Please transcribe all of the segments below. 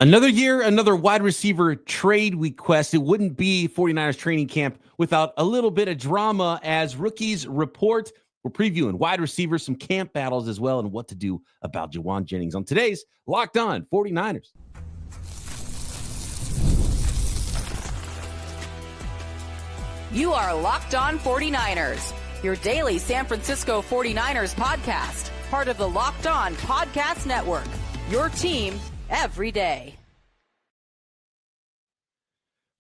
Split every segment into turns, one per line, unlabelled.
Another year, another wide receiver trade request. It wouldn't be 49ers training camp without a little bit of drama as rookies report. We're previewing wide receivers, some camp battles as well, and what to do about Jauan Jennings on today's Locked On 49ers.
You are Locked On 49ers, your daily San Francisco 49ers podcast, part of the Locked On Podcast Network, your team every day.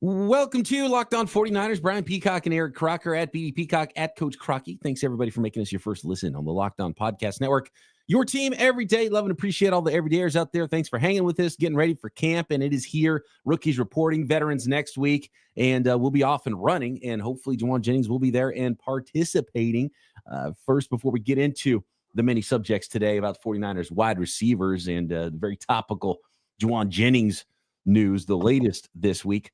Welcome to Locked On 49ers. Brian Peacock and Eric Crocker at BD Peacock at Coach Crocky. Thanks everybody for making us your first listen on the Locked On Podcast Network. Your team every day. Love and appreciate all the everydayers out there. Thanks for hanging with us, getting ready for camp, and it is here. Rookies reporting, veterans next week, and we'll be off and running, and hopefully Jauan Jennings will be there and participating. First, before we get into the many subjects today about 49ers wide receivers and the very topical Jauan Jennings news, the latest this week,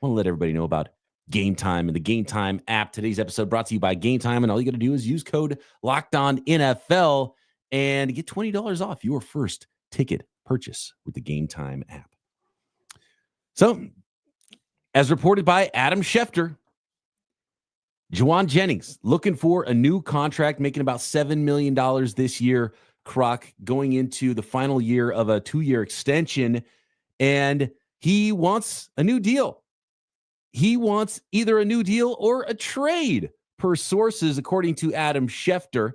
I want to let everybody know about Gametime and the Gametime app. Today's episode brought to you by Gametime, and all you got to do is use code LOCKEDONNFL and get $20 off your first ticket purchase with the Gametime app. So, as reported by Adam Schefter, Jauan Jennings looking for a new contract, making about $7 million this year. Croc going into the final year of a 2-year extension, and he wants a new deal. He wants either a new deal or a trade, per sources, according to Adam Schefter.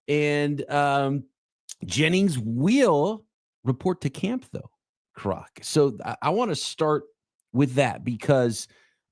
And Jennings will report to camp, though, Croc. So I want to start with that because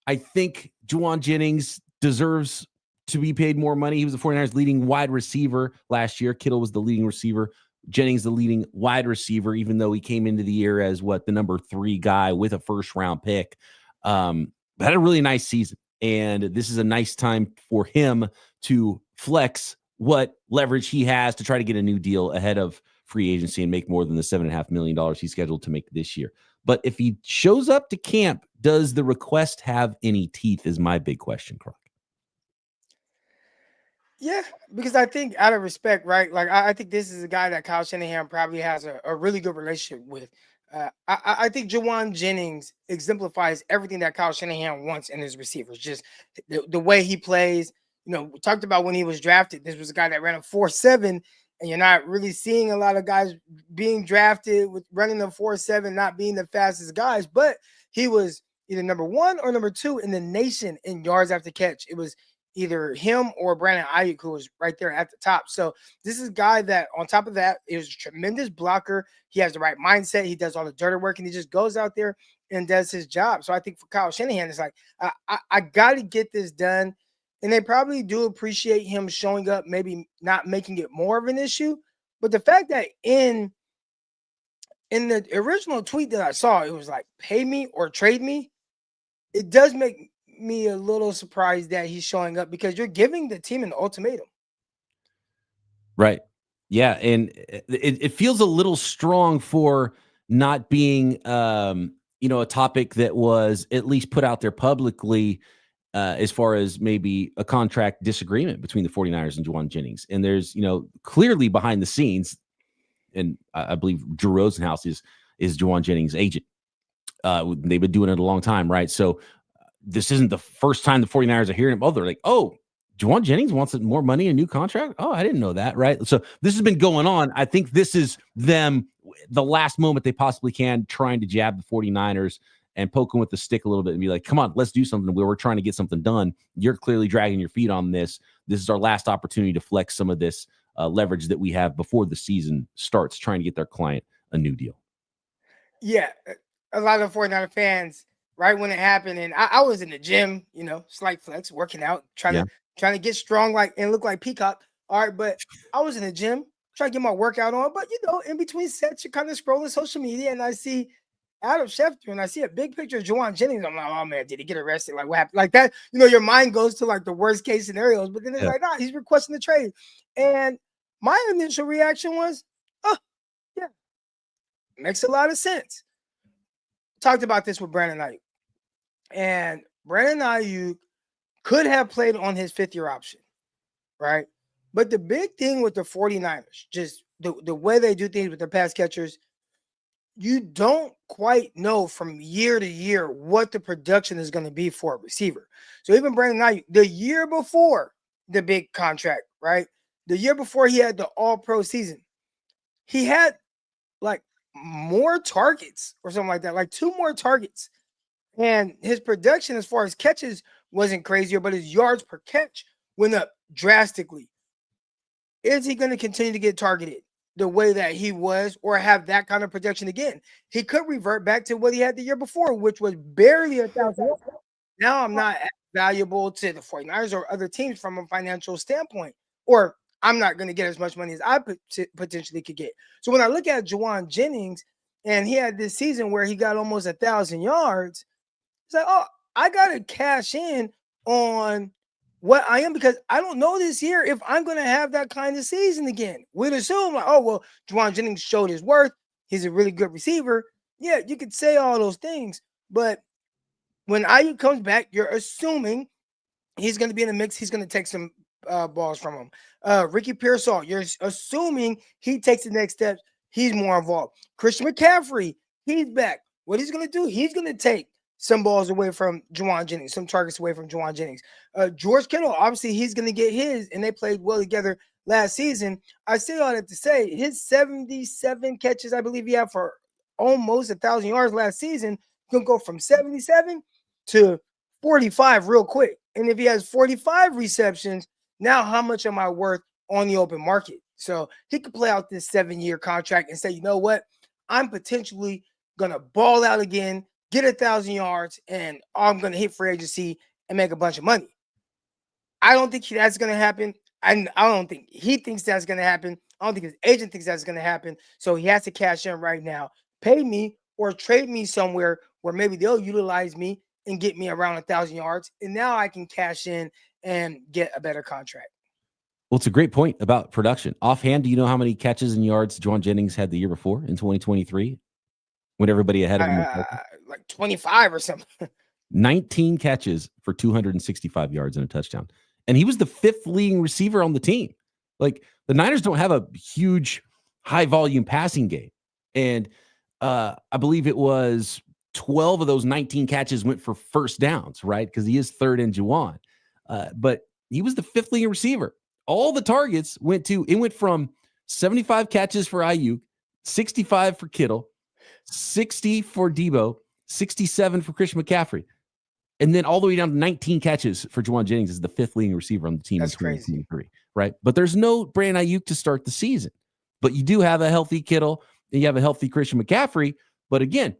I think Jauan Jennings deserves to be paid more money. He was the 49ers leading wide receiver last year. Kittle was the leading receiver. Jennings the leading wide receiver, even though he came into the year as the number 3 guy with a first-round pick. Had a really nice season, and this is a nice time for him to flex what leverage he has to try to get a new deal ahead of free agency and make more than the $7.5 million he's scheduled to make this year. But if he shows up to camp, does the request have any teeth is my big question, Croc.
Yeah, because I think out of respect, right? Like, I think this is a guy that Kyle Shanahan probably has a really good relationship with. I think Jauan Jennings exemplifies everything that Kyle Shanahan wants in his receivers. Just the way he plays. You know, we talked about when he was drafted. This was a guy that ran a 4.7, and you're not really seeing a lot of guys being drafted with running the 4.7, not being the fastest guys. But he was either number 1 or number 2 in the nation in yards after catch. It was either him or Brandon Ayuk, who was right there at the top. So this is a guy that, on top of that, is a tremendous blocker. He has the right mindset. He does all the dirty work, and he just goes out there and does his job. So I think for Kyle Shanahan, it's like, I got to get this done. And they probably do appreciate him showing up, maybe not making it more of an issue. But the fact that in the original tweet that I saw, it was like, pay me or trade me, it does make me a little surprised that he's showing up, because you're giving the team an ultimatum.
Right. Yeah. And it feels a little strong for not being, a topic that was at least put out there publicly as far as maybe a contract disagreement between the 49ers and Jauan Jennings. And there's, clearly behind the scenes, and I believe Drew Rosenhaus is Jauan Jennings' agent. They've been doing it a long time, right? So this isn't the first time the 49ers are hearing it. Oh, they're like, oh, Jauan Jennings wants more money, a new contract? Oh, I didn't know that, right? So this has been going on. I think this is them, the last moment they possibly can, trying to jab the 49ers and poke them with the stick a little bit and be like, come on, let's do something. We're trying to get something done. You're clearly dragging your feet on this. This is our last opportunity to flex some of this leverage that we have before the season starts, trying to get their client a new deal.
Yeah, a lot of 49er fans, right when it happened, and I was in the gym, slight flex, working out, trying to get strong and look like Peacock. All right, but I was in the gym trying to get my workout on. But in between sets, you're kind of scrolling social media, and I see Adam Schefter, and I see a big picture of Jauan Jennings. I'm like, oh man, did he get arrested? Like, what happened? Like that, your mind goes to like the worst case scenarios. But then it's like, nah, he's requesting the trade. And my initial reaction was, oh, yeah, makes a lot of sense. Talked about this with Brandon Ayuk. And Brandon Ayuk could have played on his 5th-year option, right? But the big thing with the 49ers, just the way they do things with their pass catchers, you don't quite know from year to year what the production is going to be for a receiver. So even Brandon Ayuk, the year before the big contract, right? The year before he had the All-Pro season, he had like more targets or something like that, like 2 more targets. And his production as far as catches wasn't crazier, but his yards per catch went up drastically. Is he going to continue to get targeted the way that he was or have that kind of production again? He could revert back to what he had the year before, which was barely 1,000. Now I'm not as valuable to the 49ers or other teams from a financial standpoint, or I'm not going to get as much money as I potentially could get. So when I look at Jauan Jennings, and he had this season where he got almost 1,000 yards, it's like, oh, I got to cash in on what I am, because I don't know this year if I'm going to have that kind of season again. We'd assume like, oh, well, Jauan Jennings showed his worth. He's a really good receiver. Yeah, you could say all those things, but when Ayuk comes back, you're assuming he's going to be in the mix. He's going to take some balls from him. Ricky Pearsall, you're assuming he takes the next steps. He's more involved. Christian McCaffrey, he's back. What he's going to do, he's going to take some balls away from Jauan Jennings, some targets away from Jauan Jennings. George Kittle, obviously, he's going to get his, and they played well together last season. I say all that to say his 77 catches, I believe he had for almost 1,000 yards last season, going to go from 77 to 45 real quick. And if he has 45 receptions, now how much am I worth on the open market? So he could play out this 7-year contract and say, you know what? I'm potentially going to ball out again, get 1,000 yards, and I'm going to hit free agency and make a bunch of money. I don't think that's going to happen. And I don't think he thinks that's going to happen. I don't think his agent thinks that's going to happen. So he has to cash in right now. Pay me or trade me somewhere where maybe they'll utilize me and get me around 1,000 yards. And now I can cash in and get a better contract.
Well, it's a great point about production. Offhand, do you know how many catches and yards Jauan Jennings had the year before in 2023? When everybody ahead of him?
Like 25 or something.
19 catches for 265 yards and a touchdown. And he was the 5th leading receiver on the team. Like, the Niners don't have a huge high volume passing game. And I believe it was 12 of those 19 catches went for first downs, right? Because he is third in Jauan. But he was the 5th leading receiver. All the targets went from 75 catches for Ayuk, 65 for Kittle, 60 for Debo, 67 for Christian McCaffrey. And then all the way down to 19 catches for Jauan Jennings is the 5th leading receiver on the team.
That's
in 2023, right? But there's no Brandon Ayuk to start the season. But you do have a healthy Kittle and you have a healthy Christian McCaffrey. But again,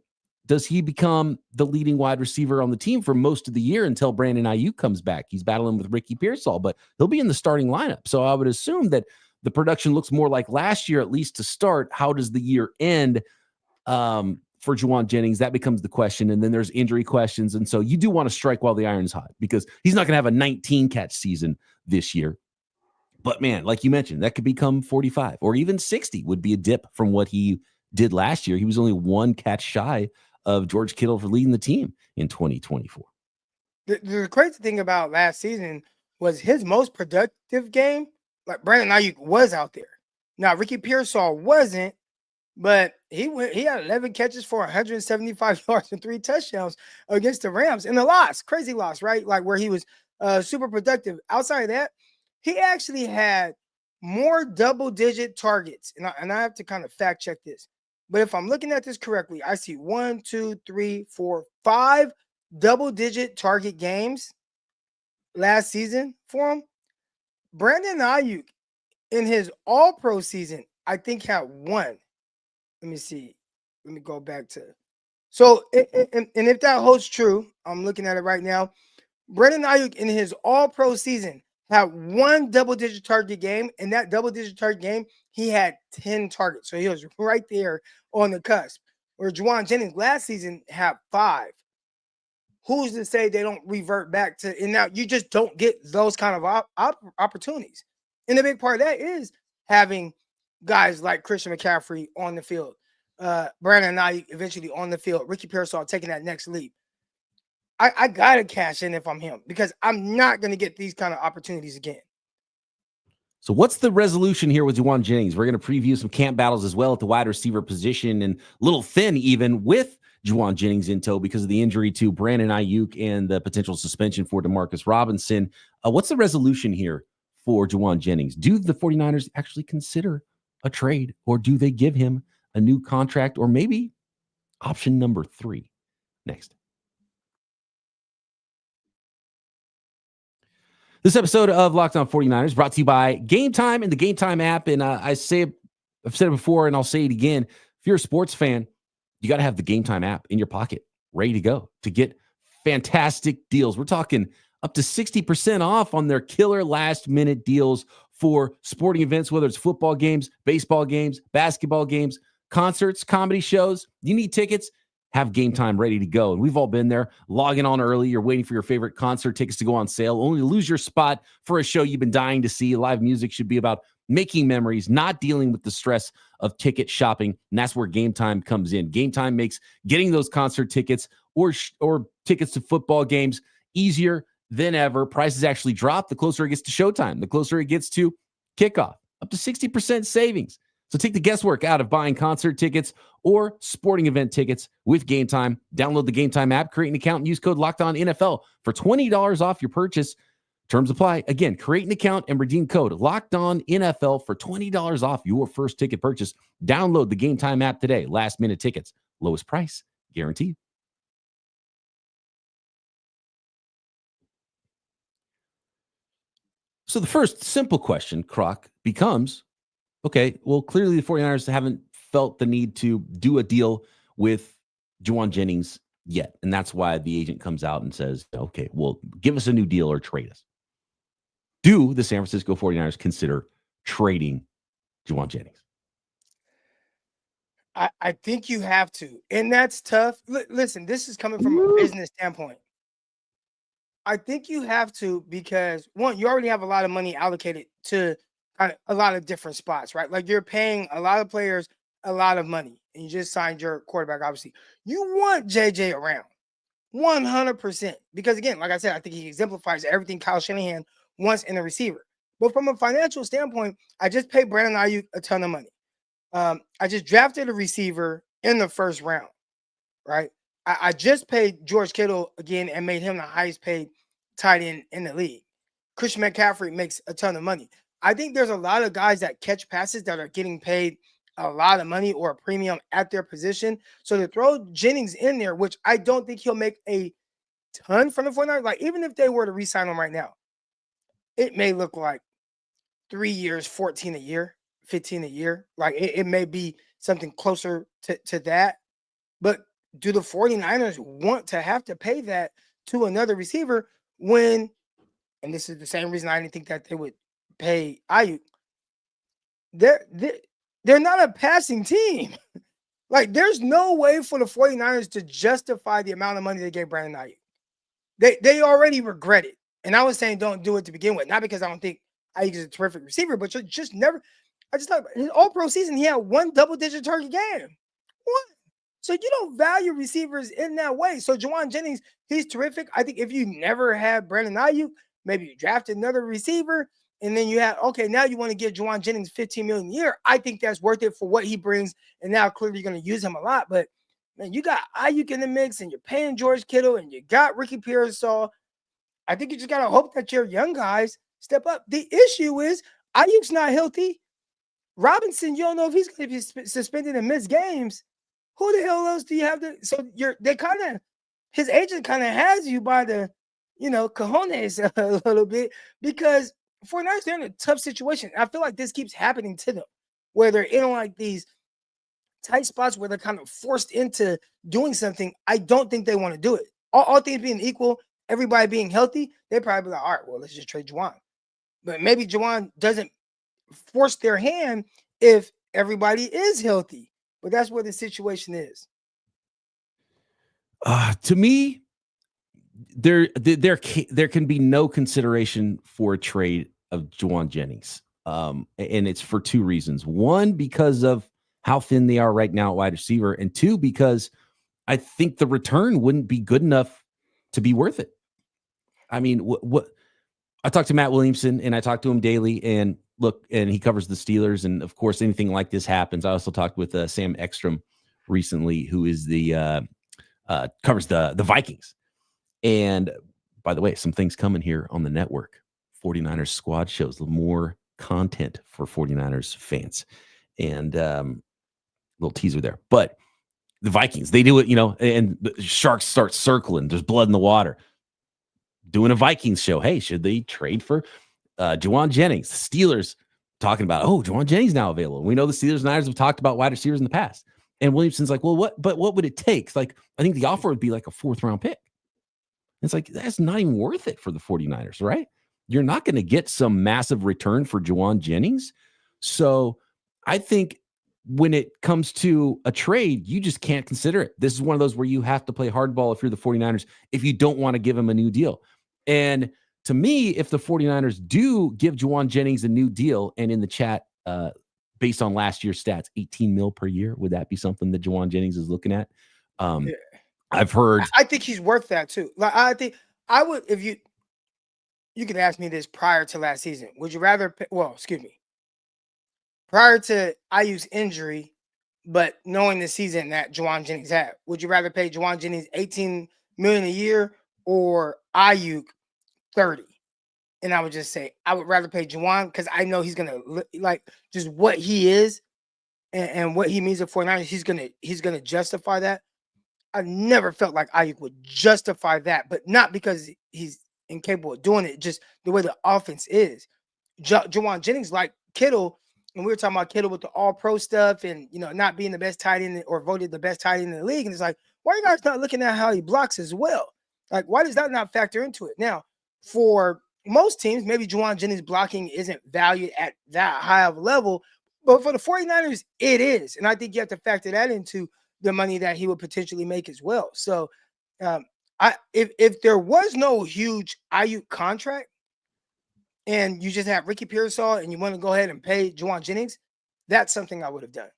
does he become the leading wide receiver on the team for most of the year until Brandon Ayuk comes back? He's battling with Ricky Pearsall, but he'll be in the starting lineup. So I would assume that the production looks more like last year, at least to start. How does the year end for Jauan Jennings? That becomes the question. And then there's injury questions. And so you do want to strike while the iron's hot, because he's not going to have a 19 catch season this year. But man, like you mentioned, that could become 45 or even 60 would be a dip from what he did last year. He was only 1 catch shy of George Kittle for leading the team in 2024.
The crazy thing about last season was his most productive game. Like, Brandon Ayuk was out there. Now, Ricky Pearsall wasn't, but he had 11 catches for 175 yards and 3 touchdowns against the Rams in a loss. Crazy loss, right? Like, where he was super productive. Outside of that, he actually had more double-digit targets. And I have to kind of fact check this. But if I'm looking at this correctly, I see 1, 2, 3, 4, 5 double-digit target games last season for him. Brandon Ayuk in his All-Pro season, I think, had 1. Let me see. Let me go back to. So, and if that holds true, I'm looking at it right now. Brandon Ayuk in his All-Pro season had 1 double-digit target game. In that double-digit target game, he had 10 targets. So he was right there on the cusp. Where Jauan Jennings last season had 5. Who's to say they don't revert back to? And now you just don't get those kind of opportunities. And the big part of that is having guys like Christian McCaffrey on the field, Brandon Ayuk eventually on the field, Ricky Pearsall taking that next leap. I gotta cash in if I'm him, because I'm not gonna get these kind of opportunities again.
So what's the resolution here with Jauan Jennings? We're going to preview some camp battles as well at the wide receiver position, and a little thin even with Jauan Jennings in tow because of the injury to Brandon Ayuk and the potential suspension for Demarcus Robinson. What's the resolution here for Jauan Jennings? Do the 49ers actually consider a trade, or do they give him a new contract, or maybe option number 3? Next. This episode of Locked On 49ers brought to you by Gametime and the Gametime app. And I've said it before, and I'll say it again. If you're a sports fan, you got to have the Gametime app in your pocket, ready to go to get fantastic deals. We're talking up to 60% off on their killer last-minute deals for sporting events, whether it's football games, baseball games, basketball games, concerts, comedy shows. You need tickets, have Gametime ready to go. And we've all been there, logging on early. You're waiting for your favorite concert tickets to go on sale, only to lose your spot for a show you've been dying to see. Live music should be about making memories, not dealing with the stress of ticket shopping. And that's where Gametime comes in. Gametime makes getting those concert tickets or tickets to football games easier than ever. Prices actually drop the closer it gets to showtime, the closer it gets to kickoff, up to 60% savings. So take the guesswork out of buying concert tickets or sporting event tickets with Gametime. Download the Gametime app, create an account, and use code LOCKEDONNFL for $20 off your purchase. Terms apply. Again, create an account and redeem code LOCKEDONNFL for $20 off your first ticket purchase. Download the Gametime app today. Last minute tickets, lowest price guaranteed. So the first simple question, Croc, becomes, okay, well, clearly the 49ers haven't felt the need to do a deal with Jauan Jennings yet. And that's why the agent comes out and says, okay, well, give us a new deal or trade us. Do the San Francisco 49ers consider trading Jauan Jennings?
I think you have to. And that's tough. Listen, this is coming from a business standpoint. I think you have to because, one, you already have a lot of money allocated to a lot of different spots, right? Like you're paying a lot of players a lot of money, and you just signed your quarterback, obviously. You want JJ around 100% because, again, like I said, I think he exemplifies everything Kyle Shanahan wants in a receiver. But from a financial standpoint, I just paid Brandon Ayuk a ton of money. I just drafted a receiver in the first round, right? I just paid George Kittle again and made him the highest paid tight end in the league. Christian McCaffrey makes a ton of money. I think there's a lot of guys that catch passes that are getting paid a lot of money or a premium at their position. So to throw Jennings in there, which I don't think he'll make a ton from the 49ers, like even if they were to re-sign him right now, it may look like 3 years, 14 a year, 15 a year. Like it may be something closer to that. But do the 49ers want to have to pay that to another receiver when, and this is the same reason I didn't think that they would pay Ayuk, they're not a passing team. Like there's no way for the 49ers to justify the amount of money they gave Brandon Ayuk. They already regret it. And I was saying don't do it to begin with. Not because I don't think Ayuk is a terrific receiver, but just never. I just thought his all-pro season, he had one double-digit target game. What? So you don't value receivers in that way. So Jauan Jennings, he's terrific. I think if you never had Brandon Ayuk, maybe you drafted another receiver, and then you had, okay, now you want to give Jauan Jennings $15 million a year. I think that's worth it for what he brings. And now clearly you're going to use him a lot. But man, you got Ayuk in the mix, and you're paying George Kittle, and you got Ricky Pearsall. I think you just got to hope that your young guys step up. The issue is Ayuk's not healthy. Robinson, you don't know if he's going to be suspended and miss games. Who the hell else do you have to? So his agent kind of has you by the, cojones a little bit because 49ers, they're in a tough situation. I feel like this keeps happening to them where they're in like these tight spots where they're kind of forced into doing something. I don't think they want to do it. All things being equal, everybody being healthy, they probably be like, all right, well, let's just trade Jauan. But maybe Jauan doesn't force their hand if everybody is healthy. But that's where the situation is.
To me, there can be no consideration for a trade of Jauan Jennings. And it's for two reasons. One, because of how thin they are right now at wide receiver. And two, because I think the return wouldn't be good enough to be worth it. I mean, what I talked to Matt Williamson and I talked to him daily, and look, and he covers the Steelers. And of course, anything like this happens. I also talked with Sam Ekstrom recently, who is the covers the Vikings. And by the way, some things coming here on the network. 49ers squad shows, more content for 49ers fans. And little teaser there. But the Vikings, they do it, and the sharks start circling. There's blood in the water. Doing a Vikings show. Hey, should they trade for Jauan Jennings? The Steelers talking about, Jauan Jennings now available. We know the Steelers and Niners have talked about wide receivers in the past. And Williamson's like, well, what would it take? It's like, I think the offer would be like a 4th round pick. It's like, that's not even worth it for the 49ers, right? You're not going to get some massive return for Jauan Jennings. So I think when it comes to a trade, you just can't consider it. This is one of those where you have to play hardball if you're the 49ers, if you don't want to give him a new deal. And to me, if the 49ers do give Jauan Jennings a new deal, and in the chat, based on last year's stats, $18 million per year, would that be something that Jauan Jennings is looking at?
Yeah.
I've heard.
I think he's worth that too. Like, I think I would, if you could ask me this prior to last season, would you rather pay, prior to Ayuk's injury, but knowing the season that Jauan Jennings had, would you rather pay Jauan Jennings $18 million a year or Ayuk 30? And I would just say I would rather pay Jauan, because I know he's gonna, like, just what he is and what he means at 49ers. He's gonna justify that. I never felt like Ayuk would justify that, but not because he's incapable of doing it, just the way the offense is. Jauan Jennings, like Kittle, and we were talking about Kittle with the all-pro stuff and, not being the best tight end or voted the best tight end in the league. And it's like, why are you guys not looking at how he blocks as well? Like, why does that not factor into it? Now, for most teams, maybe Jauan Jennings blocking isn't valued at that high of a level, but for the 49ers, it is. And I think you have to factor that into the money that he would potentially make as well. So if there was no huge Ayuk contract and you just have Ricky Pearsall and you want to go ahead and pay Jauan Jennings, that's something I would have done.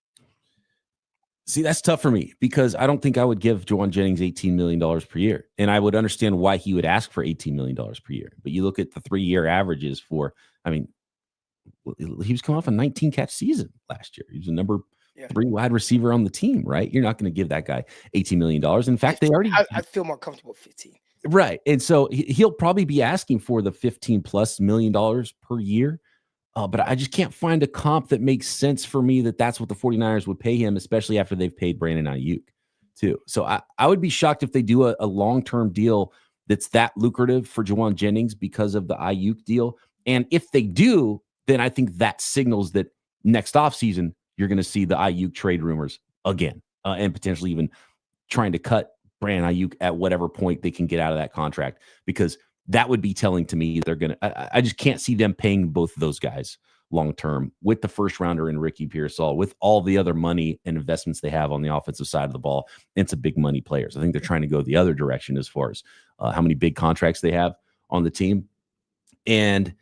See, that's tough for me because I don't think I would give Jauan Jennings $18 million per year. And I would understand why he would ask for $18 million per year. But you look at the 3-year averages he was coming off a 19-catch season last year. He was a number 3 wide receiver on the team, right? You're not going to give that guy $18 million. In fact, I
feel more comfortable with 15.
Right. And so he'll probably be asking for the $15+ million per year. But I just can't find a comp that makes sense for me that's what the 49ers would pay him, especially after they've paid Brandon Ayuk too. So I would be shocked if they do a long-term deal that's that lucrative for Jauan Jennings because of the Ayuk deal. And if they do, then I think that signals that next offseason, you're going to see the Ayuk trade rumors again, and potentially even trying to cut Brandon Ayuk at whatever point they can get out of that contract, because that would be telling to me they're going to, I just can't see them paying both of those guys long-term with the first rounder and Ricky Pearsall, with all the other money and investments they have on the offensive side of the ball. And it's a big money players. I think they're trying to go the other direction as far as how many big contracts they have on the team. And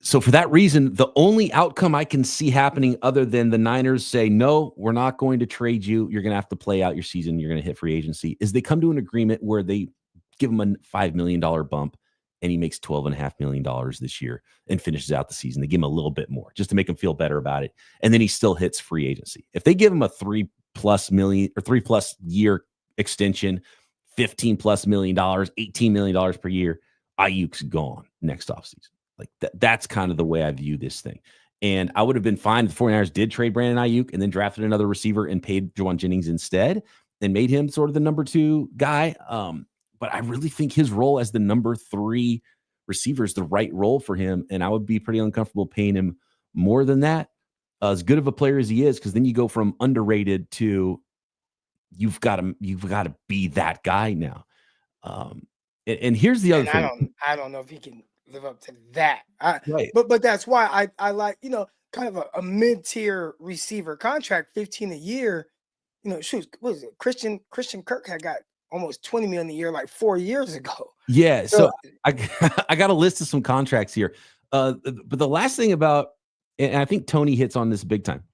so for that reason, the only outcome I can see happening other than the Niners say, no, we're not going to trade you, you're going to have to play out your season, you're going to hit free agency, is they come to an agreement where they give him a $5 million bump and he makes $12.5 million this year and finishes out the season. They give him a little bit more just to make him feel better about it. And then he still hits free agency. If they give him a $3+ million or $3+ year extension, $15+ million, $18 million per year, Ayuk's gone next offseason. Like that's kind of the way I view this thing. And I would have been fine if the 49ers did trade Brandon Ayuk and then drafted another receiver and paid Jauan Jennings instead and made him sort of the number 2 guy. But I really think his role as the number 3 receiver is the right role for him. And I would be pretty uncomfortable paying him more than that. As good of a player as he is, because then you go from underrated to you've got to be that guy now. And here's the other thing.
I don't know if he can live up to that.
Right.
But that's why I like, kind of a mid-tier receiver contract, 15 a year. Shoot, what is it? Christian Kirk had got almost 20 million a year like 4 years ago.
Yeah. So I got a list of some contracts here. But the last thing about, and I think Tony hits on this big time.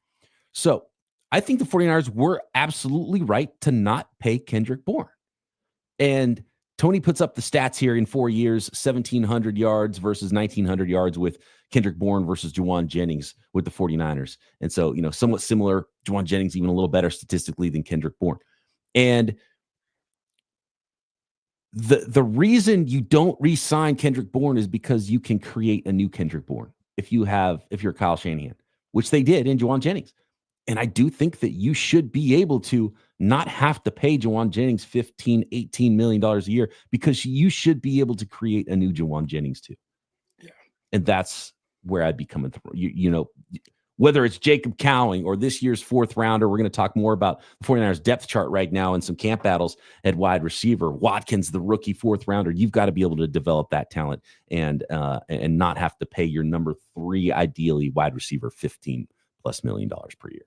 So I think the 49ers were absolutely right to not pay Kendrick Bourne. And Tony puts up the stats here in 4 years, 1,700 yards versus 1,900 yards with Kendrick Bourne versus Jauan Jennings with the 49ers. And so, somewhat similar. Jauan Jennings even a little better statistically than Kendrick Bourne. And the reason you don't re-sign Kendrick Bourne is because you can create a new Kendrick Bourne if you're Kyle Shanahan, which they did in Jauan Jennings. And I do think that you should be able to not have to pay Jauan Jennings $15-18 million a year, because you should be able to create a new Jauan Jennings too.
Yeah.
And that's where I'd be coming through. Whether it's Jacob Cowing or this year's fourth rounder, we're going to talk more about the 49ers depth chart right now and some camp battles at wide receiver. Watkins, the rookie fourth rounder, you've got to be able to develop that talent and not have to pay your number 3, ideally wide receiver, $15+ million per year.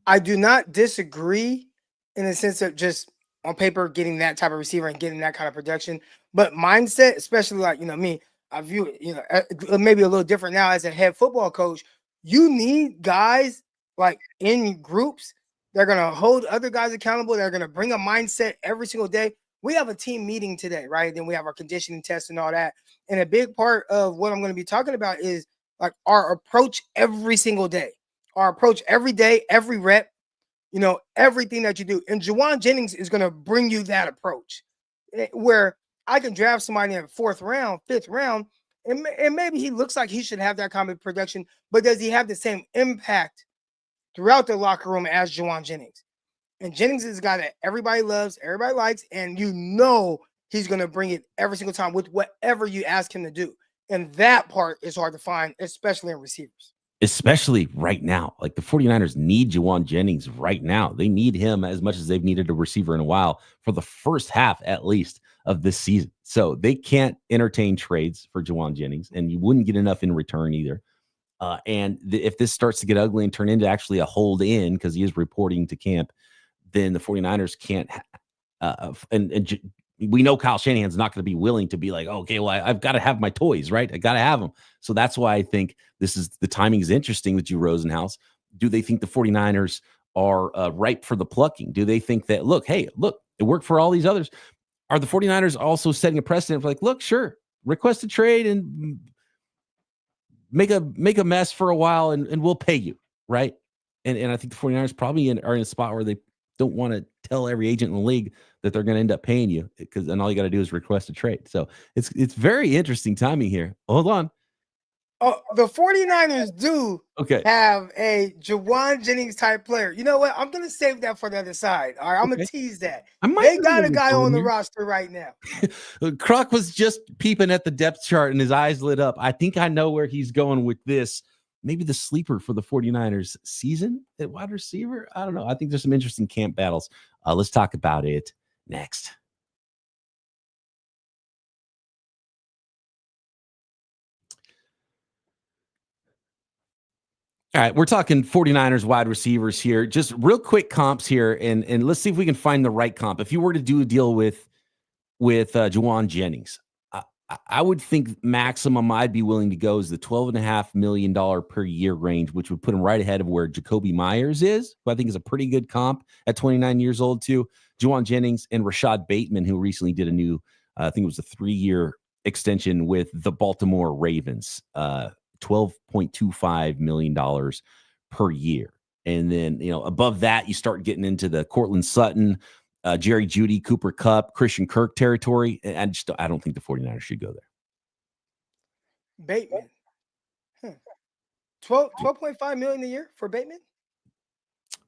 I do not disagree in the sense of just on paper getting that type of receiver and getting that kind of production, but mindset, especially like me, I view it maybe a little different now as a head football coach. You need guys like in groups that are gonna hold other guys accountable. They're gonna bring a mindset every single day. We have a team meeting today, right? Then we have our conditioning test and all that. And a big part of what I'm going to be talking about is like our approach every single day. Our approach every day, every rep, everything that you do. And Jauan Jennings is going to bring you that approach where I can draft somebody in the 4th round, 5th round, and maybe he looks like he should have that kind of production, but does he have the same impact throughout the locker room as Jauan Jennings? And Jennings is a guy that everybody loves, everybody likes, and he's going to bring it every single time with whatever you ask him to do. And that part is hard to find, especially in receivers.
Especially right now. Like the 49ers need Jauan Jennings right now. They need him as much as they've needed a receiver in a while for the first half, at least, of this season. So they can't entertain trades for Jauan Jennings, and you wouldn't get enough in return either. If this starts to get ugly and turn into actually a hold in, because he is reporting to camp, then the 49ers can't. We know Kyle Shanahan's not going to be willing to be like, okay, well, I've got to have my toys, right? I got to have them. So that's why I think the timing is interesting with Drew Rosenhaus. Do they think the 49ers are ripe for the plucking? Do they think that, look, it worked for all these others? Are the 49ers also setting a precedent for like, look, sure, request a trade and make a mess for a while and we'll pay you, right? And I think the 49ers probably are in a spot where they don't want to tell every agent in the league that they're going to end up paying you, and all you got to do is request a trade. So it's very interesting timing here. Hold on.
Oh, the 49ers do have a Jauan Jennings type player. You know what? I'm going to save that for the other side. All right, I'm going to tease that. They got a guy on the roster right now.
Croc was just peeping at the depth chart and his eyes lit up. I think I know where he's going with this. Maybe the sleeper for the 49ers season at wide receiver. I don't know. I think there's some interesting camp battles. Let's talk about it next. All right, we're talking 49ers wide receivers here. Just real quick comps here, and let's see if we can find the right comp. If you were to do a deal with Jauan Jennings, I would think maximum I'd be willing to go is the $12.5 million per year range, which would put him right ahead of where Jacoby Myers is, who I think is a pretty good comp at 29 years old too. Jauan Jennings and Rashad Bateman, who recently did a new, I think it was a 3-year extension with the Baltimore Ravens, $12.25 million per year. And then, above that, you start getting into the Cortland Sutton, Jerry Jeudy, Cooper Kupp, Christian Kirk territory. And I don't think the 49ers should go there.
Bateman. 12.5 million a year for Bateman?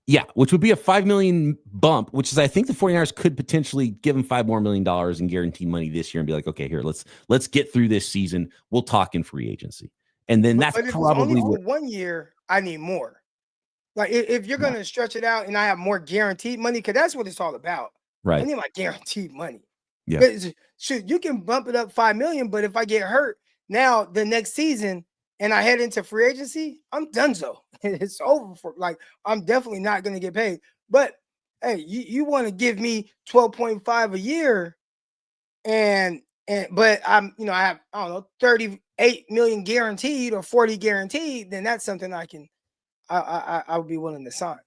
Yeah, which would be a $5 million bump, which is, I think the 49ers could potentially give him $5 more million in guaranteed money this year and be like, okay, here, let's get through this season. We'll talk in free agency. And then that's probably
only for 1 year, I need more. Like if you're going to stretch it out and I have more guaranteed money, because that's what it's all about.
Right.
I need my guaranteed money.
Yeah.
Shoot, you can bump it up $5 million, but if I get hurt now the next season and I head into free agency, I'm donezo. It's over for I'm definitely not going to get paid. But hey, you want to give me 12.5 a year, but I have 38 million guaranteed or 40 guaranteed, then that's something I would be willing to sign.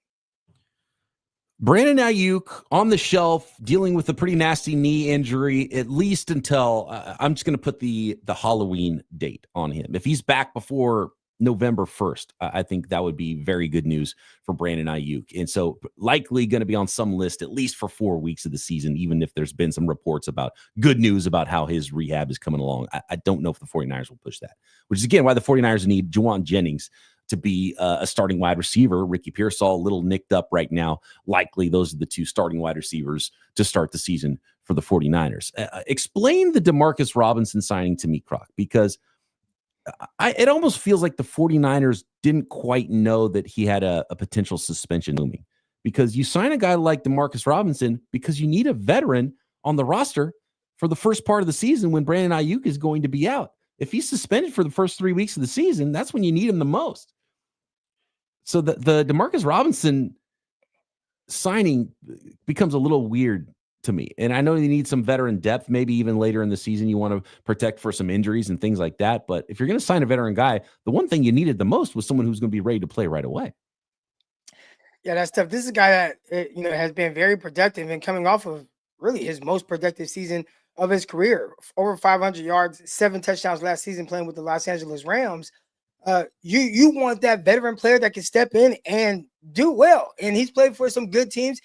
Brandon Ayuk on the shelf, dealing with a pretty nasty knee injury, at least until I'm just going to put the Halloween date on him. If he's back before November 1st, I think that would be very good news for Brandon Ayuk. And so likely going to be on some list at least for 4 weeks of the season, even if there's been some reports about good news about how his rehab is coming along. I don't know if the 49ers will push that, which is, again, why the 49ers need Jauan Jennings to be a starting wide receiver. Ricky Pearsall, a little nicked up right now. Likely those are the two starting wide receivers to start the season for the 49ers. Explain the Demarcus Robinson signing to me, Croc, because it almost feels like the 49ers didn't quite know that he had a potential suspension looming, because you sign a guy like Demarcus Robinson because you need a veteran on the roster for the first part of the season when Brandon Ayuk is going to be out. If he's suspended for the first 3 weeks of the season, that's when you need him the most. So the Demarcus Robinson signing becomes a little weird to me. And I know you need some veteran depth, maybe even later in the season you want to protect for some injuries and things like that. But if you're going to sign a veteran guy, the one thing you needed the most was someone who's going to be ready to play right away.
Yeah, that's tough. This is a guy that has been very productive and coming off of really his most productive season of his career. Over 500 yards, 7 touchdowns last season playing with the Los Angeles Rams. You want that veteran player that can step in and do well. And he's played for some good teams.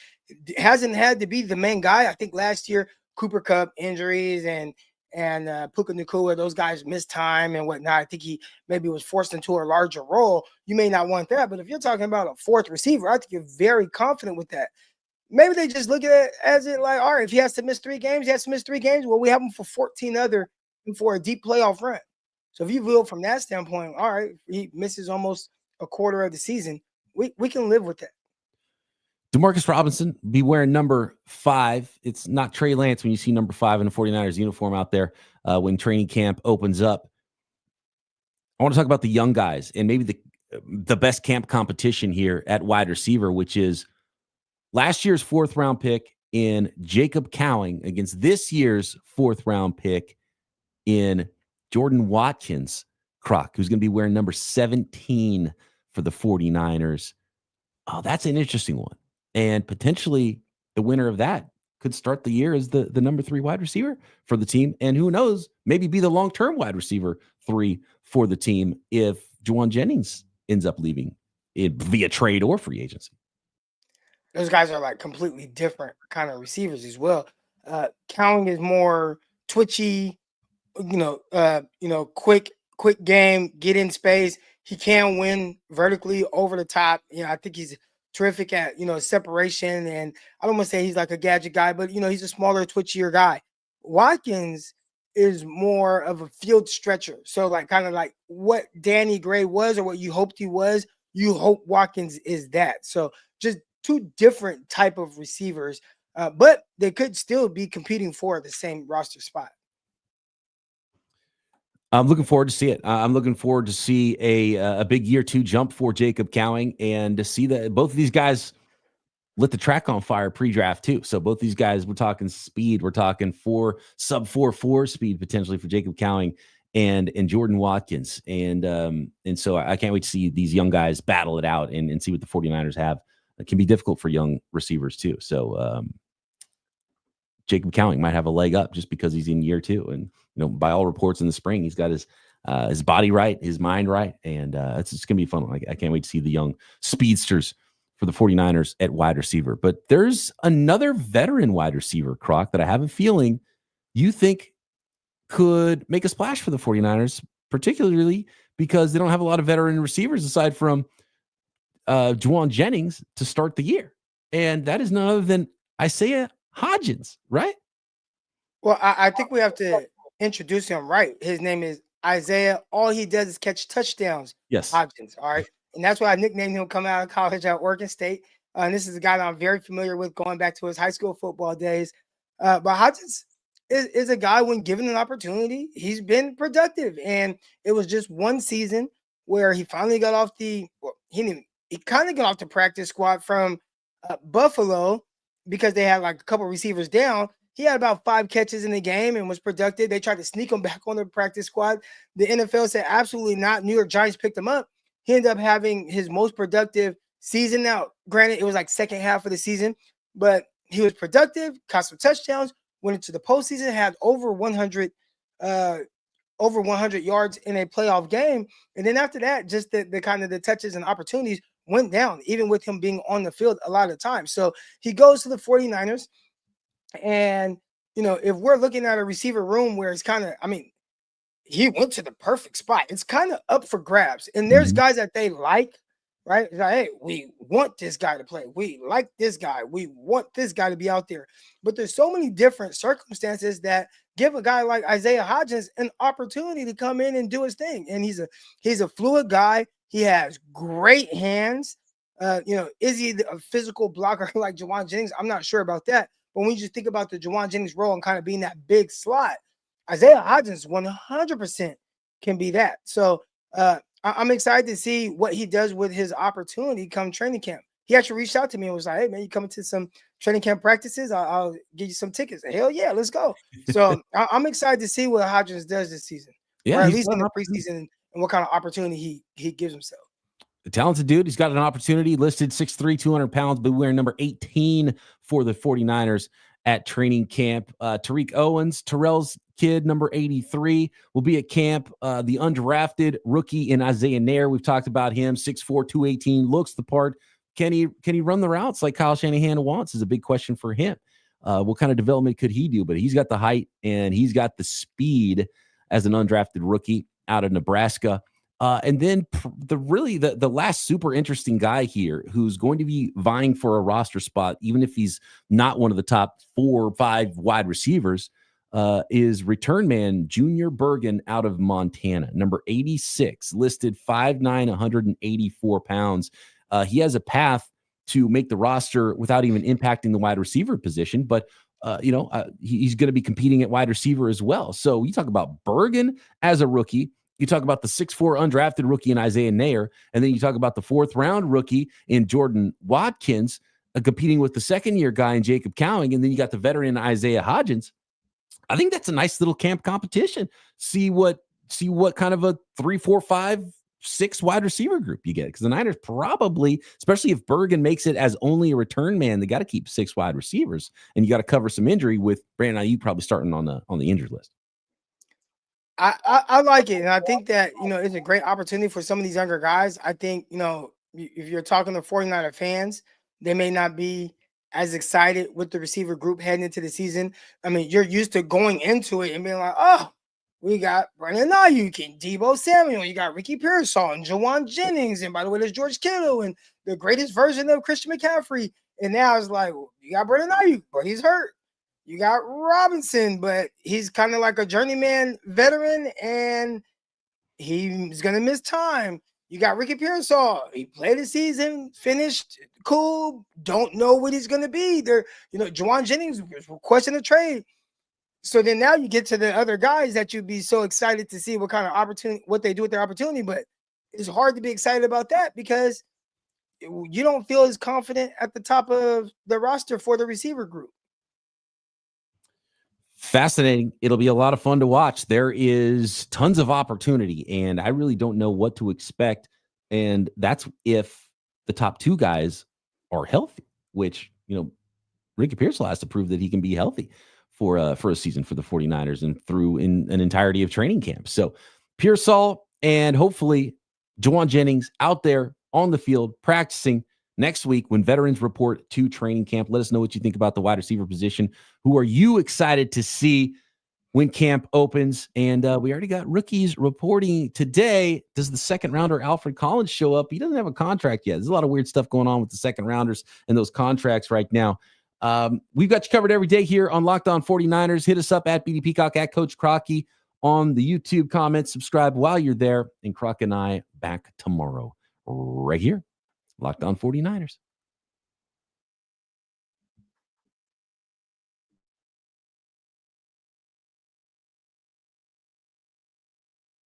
Hasn't had to be the main guy. I think last year, Cooper Kupp injuries and Puka Nacua, those guys missed time and whatnot. I think he maybe was forced into a larger role. You may not want that, but if you're talking about a fourth receiver, I think you're very confident with that. Maybe they just look at it as it like, all right, if he has to miss 3 games, he has to miss 3 games. Well, we have him for 14 other and for a deep playoff run. So if you view it from that standpoint, all right, he misses almost a quarter of the season. We can live with that.
Demarcus Robinson be wearing number 5. It's not Trey Lance when you see number 5 in the 49ers uniform out there when training camp opens up. I want to talk about the young guys and maybe the best camp competition here at wide receiver, which is last year's 4th round pick in Jacob Cowing against this year's 4th round pick in Jordan Watkins, Croc, who's going to be wearing number 17 for the 49ers. Oh, that's an interesting one. And potentially the winner of that could start the year as the number 3 wide receiver for the team. And who knows, maybe be the long-term wide receiver 3 for the team if Jauan Jennings ends up leaving it via trade or free agency.
Those guys are like completely different kind of receivers as well. Cowing is more twitchy, quick game, get in space. He can win vertically over the top. I think he's terrific at, separation. And I don't want to say he's like a gadget guy, but, he's a smaller, twitchier guy. Watkins is more of a field stretcher. So like kind of like what Danny Gray was or what you hoped he was, you hope Watkins is that. So just 2 different type of receivers, but they could still be competing for the same roster spot.
I'm looking forward to see it. I'm looking forward to see a big year 2 jump for Jacob Cowing and to see that both of these guys lit the track on fire pre-draft too. So both these guys, we're talking speed. We're talking sub 4.4 speed potentially for Jacob Cowing and Jordan Watkins. And so I can't wait to see these young guys battle it out and see what the 49ers have. It can be difficult for young receivers too. So Jacob Cowing might have a leg up just because he's in year 2. And, by all reports in the spring, he's got his body right, his mind right. And it's going to be fun. I can't wait to see the young speedsters for the 49ers at wide receiver. But there's another veteran wide receiver, Croc, that I have a feeling you think could make a splash for the 49ers, particularly because they don't have a lot of veteran receivers aside from Jauan Jennings to start the year. And that is none other than Isaiah Hodgins, right?
Well, I think we have to introduce him right. His name is Isaiah. All he does is catch touchdowns.
Yes.
Hodgins. All right. And that's why I nicknamed him coming out of college at Oregon State. And this is a guy that I'm very familiar with going back to his high school football days. But Hodgins is a guy, when given an opportunity, he's been productive. And it was just one season where he finally got off he kind of got off the practice squad from Buffalo because they had like a couple receivers down. He had about 5 catches in the game and was productive. They tried to sneak him back on the practice squad. The NFL said absolutely not. New York Giants picked him up. He ended up having his most productive season. Now, granted, it was like second half of the season, but he was productive, caught some touchdowns, went into the postseason, had over 100 yards in a playoff game. And then after that, just the kind of the touches and opportunities went down, even with him being on the field a lot of times. So he goes to the 49ers. And, if we're looking at a receiver room where it's kind of, he went to the perfect spot. It's kind of up for grabs. And there's guys that they like, right? It's like, hey, we want this guy to play. We like this guy. We want this guy to be out there. But there's so many different circumstances that give a guy like Isaiah Hodgins an opportunity to come in and do his thing. And he's a fluid guy. He has great hands. Is he a physical blocker like Jauan Jennings? I'm not sure about that. But when you just think about the Jauan Jennings role and kind of being that big slot, Isaiah Hodgins 100% can be that. So I'm excited to see what he does with his opportunity come training camp. He actually reached out to me and was like, hey, man, you coming to some training camp practices? I'll give you some tickets. Hell yeah, let's go. So I'm excited to see what Hodgins does this season.
Yeah,
or at least in the preseason, and what kind of opportunity he gives himself.
A talented dude. He's got an opportunity, listed 6'3", 200 pounds, but wearing number 18 for the 49ers at training camp. Tariq Owens, Terrell's kid, number 83, will be at camp. The undrafted rookie in Isaiah Nair. We've talked about him, 6'4", 218, looks the part. Can he run the routes like Kyle Shanahan wants is a big question for him. What kind of development could he do? But he's got the height and he's got the speed as an undrafted rookie out of Nebraska. And then the last super interesting guy here who's going to be vying for a roster spot, even if he's not one of the top 4 or 5 wide receivers, is return man Junior Bergen out of Montana, number 86, listed 5'9", 184 pounds. He has a path to make the roster without even impacting the wide receiver position, but he's going to be competing at wide receiver as well. So you talk about Bergen as a rookie. You talk about the 6'4" undrafted rookie in Isaiah Nair, and then you talk about the 4th-round rookie in Jordan Watkins competing with the second-year guy in Jacob Cowing, and then you got the veteran Isaiah Hodgins. I think that's a nice little camp competition. See what kind of a 3, 4, 5, 6 wide receiver group you get, because the Niners probably, especially if Bergen makes it as only a return man, they got to keep 6 wide receivers, and you got to cover some injury with Brandon Ayuk probably starting on the injured list.
I like it. And I think that, it's a great opportunity for some of these younger guys. I think, if you're talking to 49er fans, they may not be as excited with the receiver group heading into the season. You're used to going into it and being like, oh, we got Brandon Ayuk and Deebo Samuel. You got Ricky Pearsall and Jauan Jennings. And by the way, there's George Kittle and the greatest version of Christian McCaffrey. And now it's like, well, you got Brandon Ayuk, but he's hurt. You got Robinson, but he's kind of like a journeyman veteran, and he's going to miss time. You got Ricky Pearsall. He played the season, finished cool, don't know what he's going to be. Jauan Jennings was requesting a trade. So then now you get to the other guys that you'd be so excited to see what kind of opportunity, what they do with their opportunity, but it's hard to be excited about that because you don't feel as confident at the top of the roster for the receiver group.
Fascinating. It'll be a lot of fun to watch. There is tons of opportunity, and I really don't know what to expect. And that's if the top 2 guys are healthy, which, Ricky Pearsall has to prove that he can be healthy for a season for the 49ers and through in an entirety of training camp. So Pearsall and hopefully Jauan Jennings out there on the field practicing next week when veterans report to training camp. Let us know what you think about the wide receiver position. Who are you excited to see when camp opens? And we already got rookies reporting today. Does the 2nd-rounder Alfred Collins show up? He doesn't have a contract yet. There's a lot of weird stuff going on with the 2nd-rounders and those contracts right now. We've got you covered every day here on Locked On 49ers. Hit us up at BD Peacock, at Coach Crocky on the YouTube comments. Subscribe while you're there. And Croc and I back tomorrow right here. Locked On 49ers.